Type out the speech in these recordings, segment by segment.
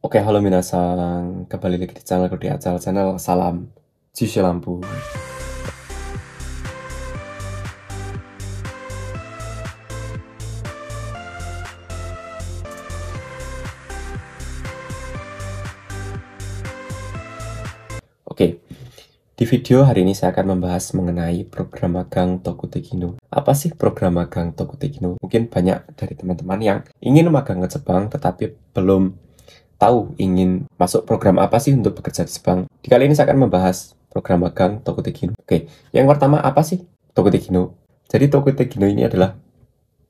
Oke, halo minasan. Kembali lagi di channelku di Acal Channel. Salam Cuci Lampu. Oke, di video hari ini saya akan membahas mengenai program magang Tokutekino. Apa sih program magang Tokutekino? Mungkin banyak dari teman-teman yang ingin magang ke Jepang tetapi belum tahu ingin masuk program apa sih untuk bekerja di Jepang. Di kali ini saya akan membahas program magang Tokutekino. Oke, yang pertama apa sih Tokutekino? Jadi Tokutekino ini adalah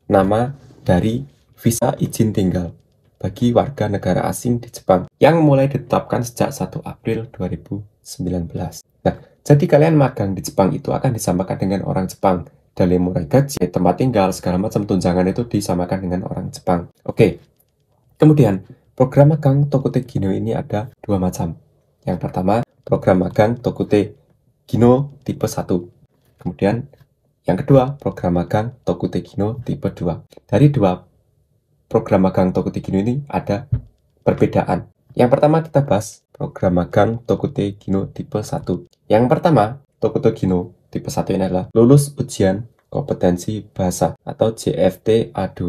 nama dari visa izin tinggal bagi warga negara asing di Jepang yang mulai ditetapkan sejak 1 April 2019. Nah, jadi kalian magang di Jepang itu akan disamakan dengan orang Jepang. Dari mulai gaji, tempat tinggal, segala macam tunjangan itu disamakan dengan orang Jepang. Oke, kemudian program magang Tokutekino ini ada dua macam. Yang pertama, program magang Tokutekino tipe 1. Kemudian yang kedua, program magang Tokutekino tipe 2. Dari dua program magang Tokutekino ini ada perbedaan. Yang pertama kita bahas program magang Tokutekino tipe 1. Yang pertama, Tokutekino tipe 1 ini adalah lulus ujian kompetensi bahasa atau JFT A2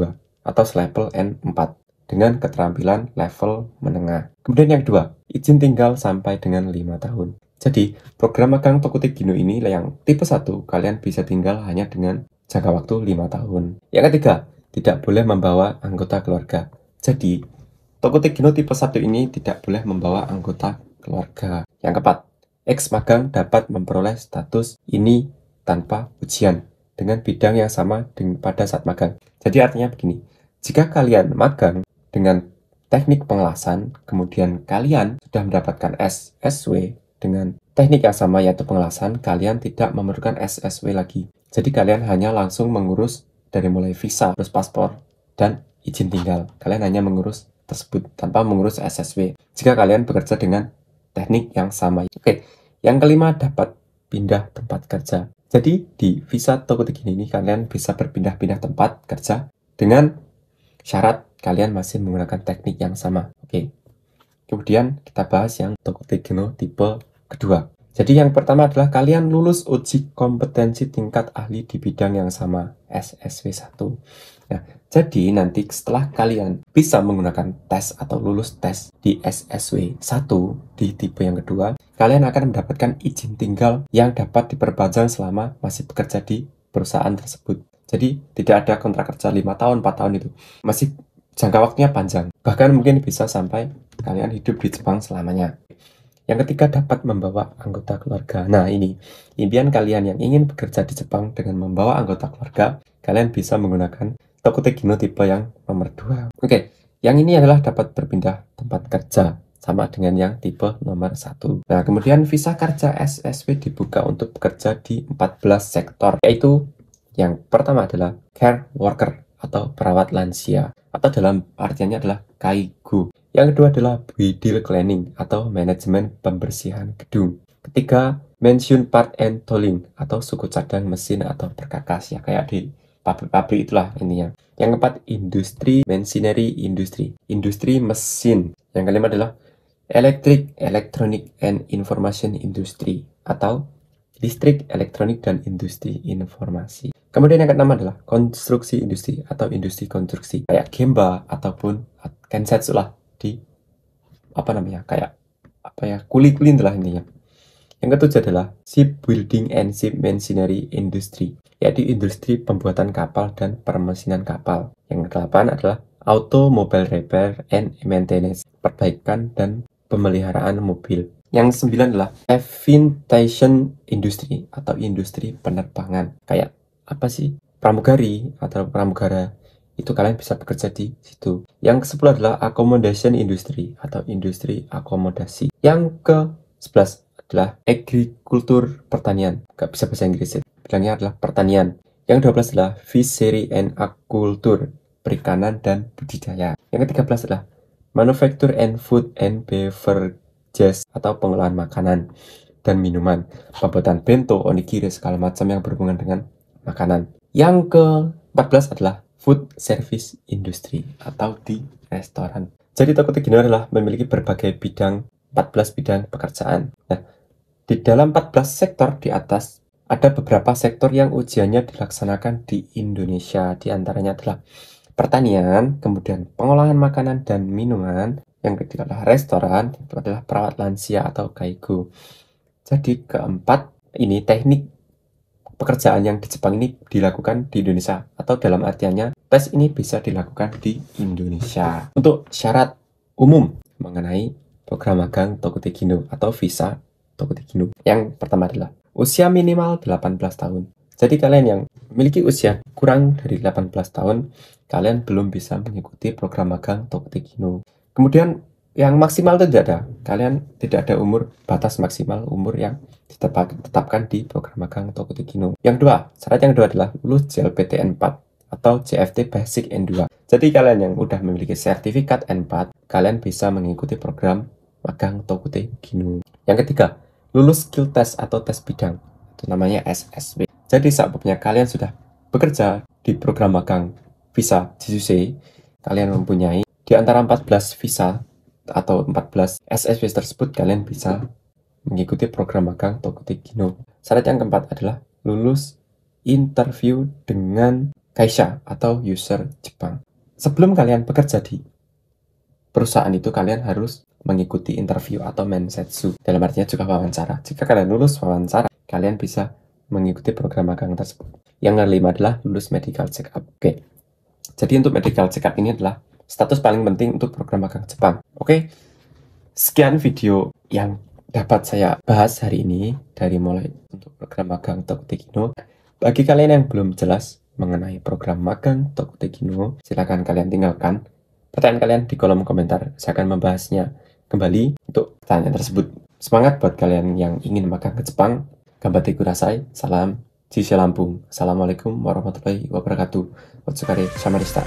atau level N4 dengan keterampilan level menengah. Kemudian yang kedua, izin tinggal sampai dengan 5 tahun. Jadi, program magang Tokutekino ini yang tipe 1, kalian bisa tinggal hanya dengan jangka waktu 5 tahun. Yang ketiga, tidak boleh membawa anggota keluarga. Jadi, Tokutekino tipe 1 ini tidak boleh membawa anggota keluarga. Yang keempat, ex-magang dapat memperoleh status ini tanpa ujian dengan bidang yang sama pada saat magang. Jadi artinya begini, jika kalian magang dengan teknik pengelasan, kemudian kalian sudah mendapatkan SSW dengan teknik yang sama yaitu pengelasan, kalian tidak memerlukan SSW lagi. Jadi kalian hanya langsung mengurus dari mulai visa, terus paspor, dan izin tinggal. Kalian hanya mengurus tersebut tanpa mengurus SSW jika kalian bekerja dengan teknik yang sama. Oke, yang kelima dapat pindah tempat kerja. Jadi di visa Tokutekino ini kalian bisa berpindah-pindah tempat kerja dengan syarat kalian masih menggunakan teknik yang sama. Oke. Kemudian kita bahas yang Tokutekino tipe kedua. Jadi yang pertama adalah kalian lulus uji kompetensi tingkat ahli di bidang yang sama, SSW 1. Nah, jadi nanti setelah kalian bisa menggunakan tes atau lulus tes di SSW 1 di tipe yang kedua, kalian akan mendapatkan izin tinggal yang dapat diperpanjang selama masih bekerja di perusahaan tersebut. Jadi tidak ada kontrak kerja 5 tahun, 4 tahun itu. Masih jangka waktunya panjang. Bahkan mungkin bisa sampai kalian hidup di Jepang selamanya. Yang ketiga dapat membawa anggota keluarga. Nah ini, impian kalian yang ingin bekerja di Jepang dengan membawa anggota keluarga, kalian bisa menggunakan Tokutekino tipe yang nomor 2. Oke, yang ini adalah dapat berpindah tempat kerja, sama dengan yang tipe nomor 1. Nah kemudian visa kerja SSW dibuka untuk bekerja di 14 sektor, yaitu yang pertama adalah care worker atau perawat lansia, atau dalam artiannya adalah kaigo. Yang kedua adalah building cleaning atau manajemen pembersihan gedung. Ketiga, mansion part and tooling atau suku cadang mesin atau perkakas, ya kayak di pabrik-pabrik itulah intinya. Yang keempat, industri machinery industri mesin. Yang kelima adalah electric, electronic and information industry atau listrik, elektronik, dan industri informasi. Kemudian yang keenam adalah konstruksi industri atau industri konstruksi kayak gemba ataupun gensetsu lah di kuli-kuli lah intinya. Yang ketujuh adalah shipbuilding and ship machinery industry, yaitu industri pembuatan kapal dan permesinan kapal. Yang kedelapan adalah automobile repair and maintenance, perbaikan dan pemeliharaan mobil. Yang sembilan adalah aviation industry atau industri penerbangan. Kayak apa sih? Pramugari atau pramugara. Itu kalian bisa bekerja di situ. Yang ke-10 adalah accommodation industry atau industri akomodasi. Yang ke-11 adalah agrikultur pertanian. Gak bisa bahasa Inggris ya. Bilangnya adalah pertanian. Yang 12 adalah fishery and aquaculture, perikanan dan budidaya. Yang ke-13 adalah manufacture and food and beverages atau pengolahan makanan dan minuman, pembuatan bento, onigiri, segala macam yang berhubungan dengan makanan. Yang ke-14 adalah food service industry atau di restoran. Jadi Tokuteki no adalah memiliki berbagai bidang, 14 bidang pekerjaan. Nah, di dalam 14 sektor di atas, ada beberapa sektor yang ujiannya dilaksanakan di Indonesia. Di antaranya adalah pertanian, kemudian pengolahan makanan dan minuman, yang ketiga adalah restoran, itu adalah perawat lansia atau gaigo. Jadi keempat, ini teknik pekerjaan yang di Jepang ini dilakukan di Indonesia, atau dalam artiannya tes ini bisa dilakukan di Indonesia. Untuk syarat umum mengenai program magang Tokuteki no atau visa Tokuteki no, yang pertama adalah usia minimal 18 tahun. Jadi kalian yang memiliki usia kurang dari 18 tahun, kalian belum bisa mengikuti program magang Tokuteki no. Kemudian yang maksimal itu tidak ada. Kalian tidak ada batas maksimal umur yang ditetapkan di program magang Tokuteki no. Yang kedua, syarat yang kedua adalah lulus JLPTN 4 atau JFT Basic N2. Jadi kalian yang udah memiliki sertifikat N4, kalian bisa mengikuti program magang Tokuteki no. Yang ketiga, lulus skill test atau tes bidang. Itu namanya SSB. Jadi saatnya kalian sudah bekerja di program magang visa JUSE, kalian mempunyai di antara 14 visa atau 14 SSB tersebut, kalian bisa mengikuti program magang Tokuteki no. Syarat yang keempat adalah lulus interview dengan Kaisha atau user Jepang. Sebelum kalian bekerja di perusahaan itu, kalian harus mengikuti interview atau mensetsu. Dalam artinya juga wawancara. Jika kalian lulus wawancara, kalian bisa mengikuti program magang tersebut. Yang kelima adalah lulus medical check up. Oke. Jadi untuk medical check up ini adalah status paling penting untuk program magang Jepang. Oke, sekian video yang dapat saya bahas hari ini dari mulai untuk program magang Tokuteki no. Bagi kalian yang belum jelas mengenai program magang Tokuteki no, silakan kalian tinggalkan pertanyaan kalian di kolom komentar. Saya akan membahasnya kembali untuk pertanyaan tersebut. Semangat buat kalian yang ingin magang ke Jepang. Ganbatte kudasai. Salam Jisha Lampung. Assalamualaikum warahmatullahi wabarakatuh. Otsukare sama deshita.